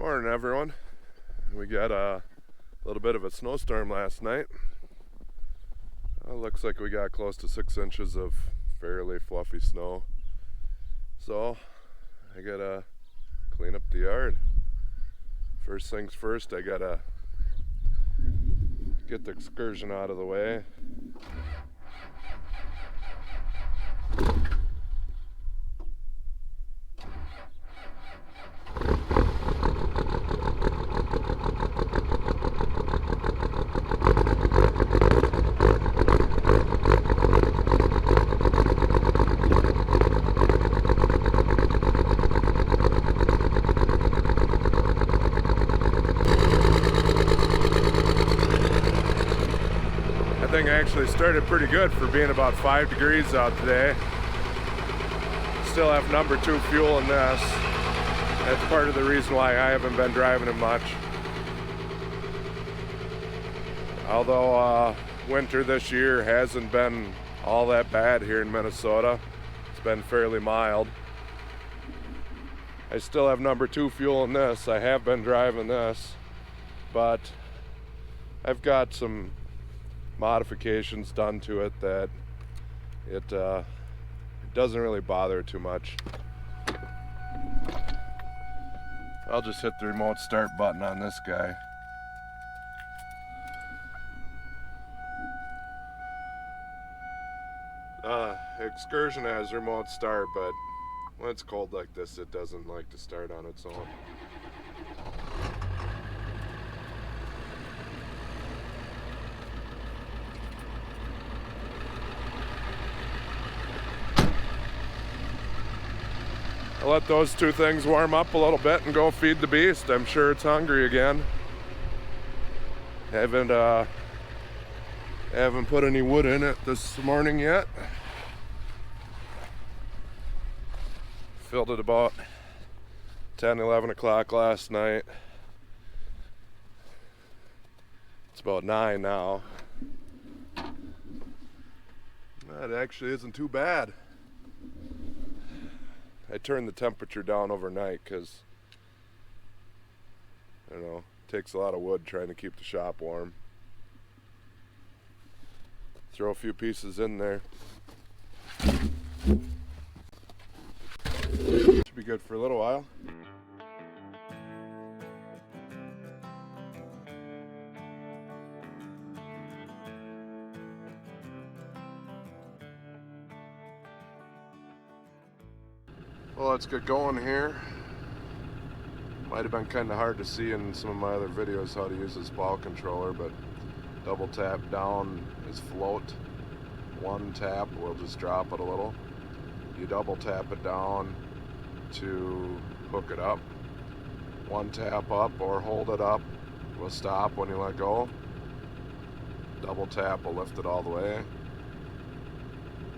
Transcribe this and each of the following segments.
Morning, everyone. We got a little bit of a snowstorm last night. Looks like we got close to 6 inches of fairly fluffy snow. So I gotta clean up the yard. First things first, I gotta get the excursion out of the way. I think I actually started pretty good for being about 5 degrees out today. Still have number 2 fuel in this. That's part of the reason why I haven't been driving it much. Although winter this year hasn't been all that bad here in Minnesota. It's been fairly mild. I still have number 2 fuel in this. I have been driving this, but I've got some modifications done to it that it doesn't really bother too much. I'll just hit the remote start button on this guy. Excursion has remote start, but when it's cold like this, it doesn't like to start on its own. I'll let those 2 things warm up a little bit and go feed the beast. I'm sure it's hungry again. Haven't put any wood in it this morning yet. Filled it about 10-11 o'clock last night. It's about 9 now. That actually isn't too bad. I turned the temperature down overnight because, I don't know, it takes a lot of wood trying to keep the shop warm. Throw a few pieces in there. Should be good for a little while. Well, let's get going here. Might have been kind of hard to see in some of my other videos how to use this plow controller, but double tap down is float. 1 tap will just drop it a little. You double tap it down to hook it up. 1 tap up or hold it up will stop when you let go. Double tap will lift it all the way.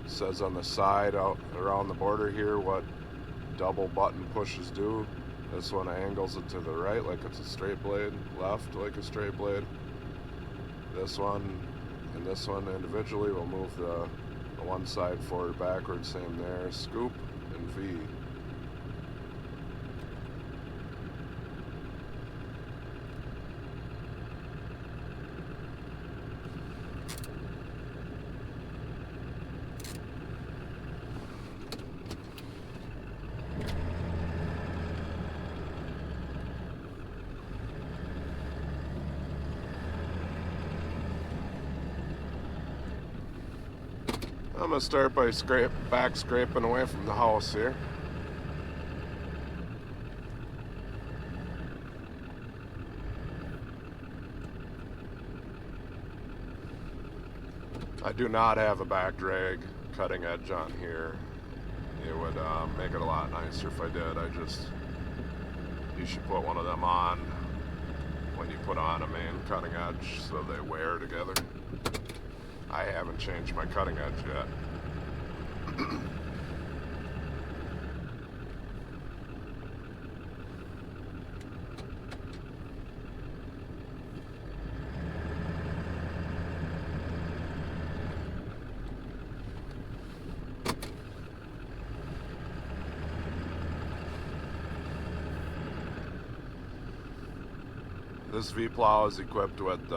It says on the side out around the border here what double button pushes do. This one angles it to the right like it's a straight blade, left like a straight blade. This one and this one individually will move the one side forward, backward, same there. Scoop and V. I'm going to start by back scraping away from the house here. I do not have a back drag cutting edge on here. It would make it a lot nicer if I did. You should put one of them on when you put on a main cutting edge so they wear together. I haven't changed my cutting edge yet. This v-plow is equipped with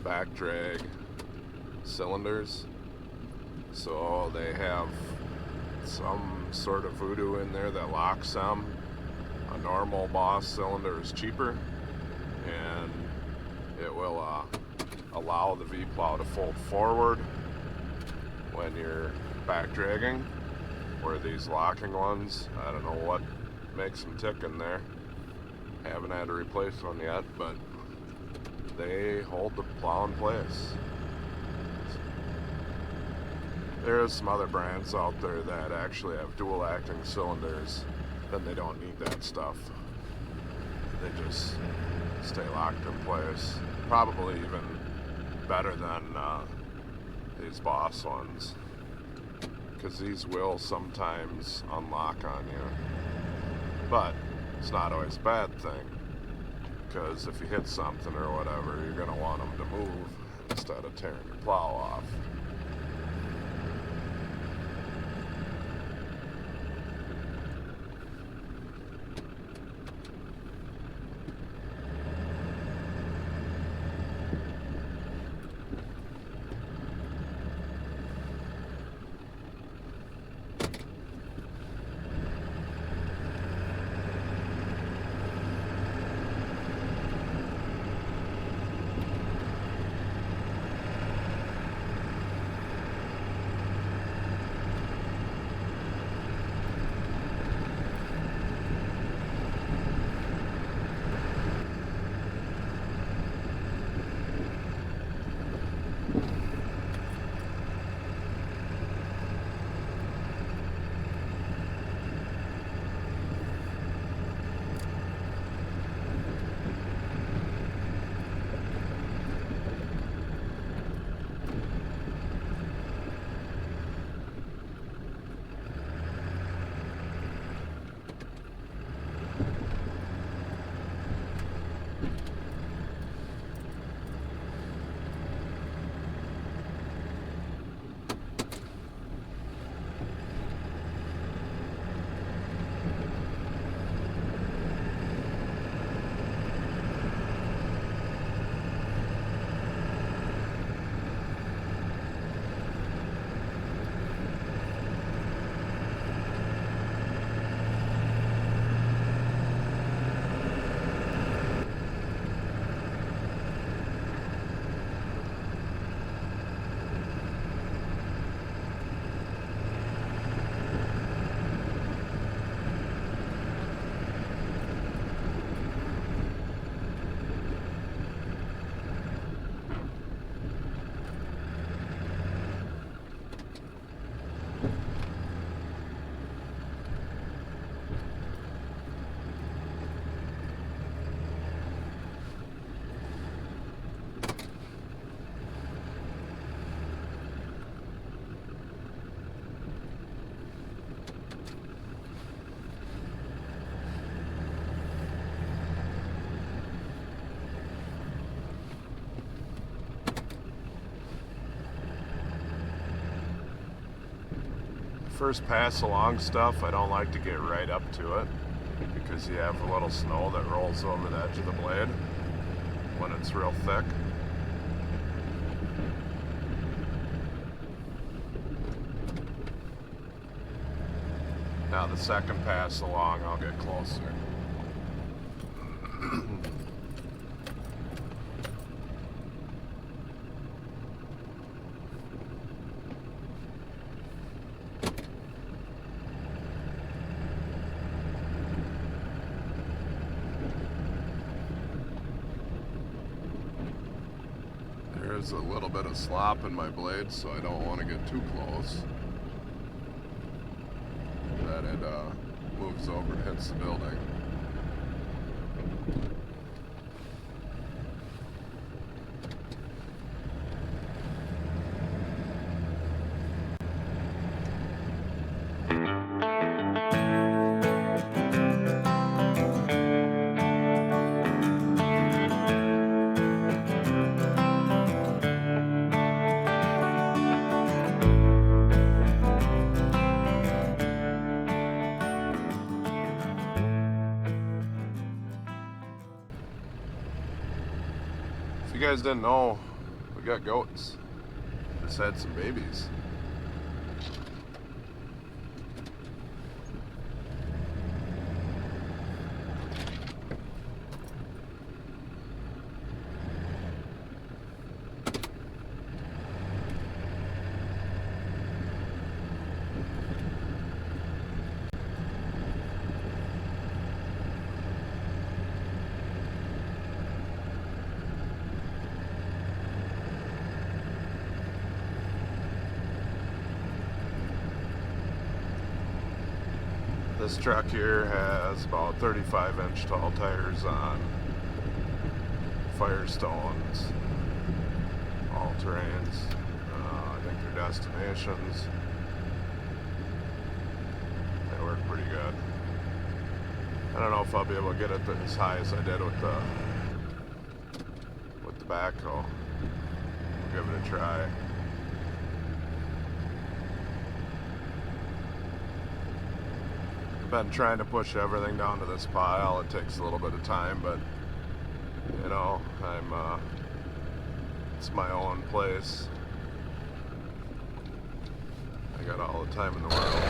back drag cylinders, so they have some sort of voodoo in there that locks them. A normal Boss cylinder is cheaper, and it will allow the v-plow to fold forward when you're back dragging, where these locking ones, I don't know what makes them tick in there. Haven't had to replace one yet, but they hold the plow in place. There's some other brands out there that actually have dual acting cylinders, then they don't need that stuff. They just stay locked in place. Probably even better than these Boss ones, because these will sometimes unlock on you. But it's not always a bad thing, because if you hit something or whatever, you're going to want them to move instead of tearing your plow off. First pass along stuff, I don't like to get right up to it, because you have a little snow that rolls over the edge of the blade when it's real thick. Now the second pass along, I'll get closer. There's a little bit of slop in my blade, so I don't want to get too close. That it moves over and hits the building. you guys didn't know, we got goats. Just had some babies. This truck here has about 35-inch tall tires on Firestones, all terrains. I think they're destinations. They work pretty good. I don't know if I'll be able to get it as high as I did with the backhoe. We'll give it a try. Been trying to push everything down to this pile. It takes a little bit of time, but you know, it's my own place. I got all the time in the world.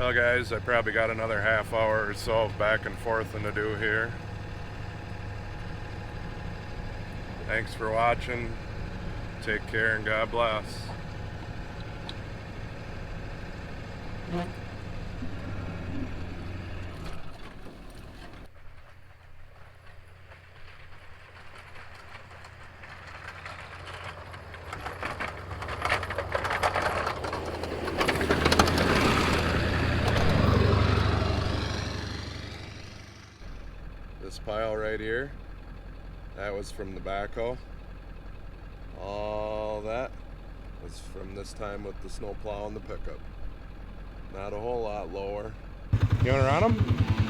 Well guys, I probably got another half hour or so of back and forth to do here. Thanks for watching. Take care and God bless. This pile right here, that was from the backhoe. All that was from this time with the snow plow and the pickup. Not a whole lot lower. You wanna run them?